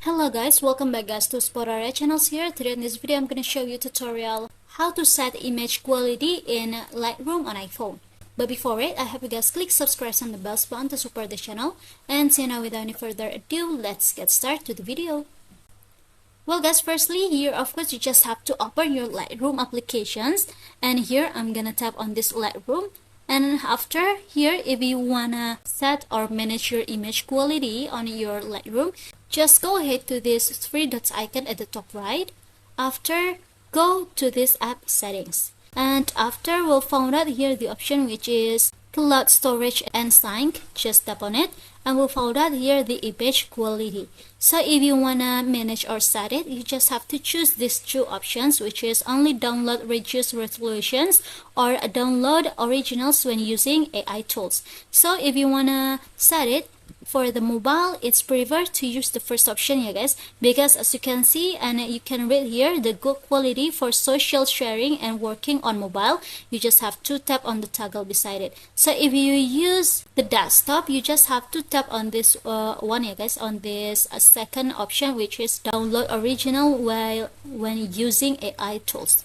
Hello guys, welcome back guys to Sporare channels here. Today in this video I'm going to show you a tutorial how to set image quality in Lightroom on iPhone. But before it, I hope you guys click subscribe and the bell button to support the channel. And so now without any further ado, let's get started to the video. Well guys, firstly here of course you just have to open your Lightroom applications, and here I'm gonna tap on this Lightroom. And after here, if you wanna set or manage your image quality on your Lightroom, just go ahead to this three dots icon at the top right. After, go to this app settings, and after we'll find out here the option which is cloud storage and sync. Just tap on it and we'll find out here the image quality. So if you wanna manage or set it, you just have to choose these two options, which is only download reduced resolutions or download originals when using AI tools. So if you wanna set it for the mobile, it's preferred to use the first option here guys, because as you can see and you can read here, the good quality for social sharing and working on mobile, you just have to tap on the toggle beside it. So if you use the desktop, you just have to tap on this one here guys, on this second option, which is download original while when using AI tools.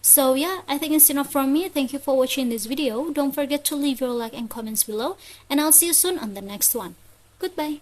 So yeah, I think it's enough from me. Thank you for watching this video. Don't forget to leave your like and comments below, and I'll see you soon on the next one. Goodbye.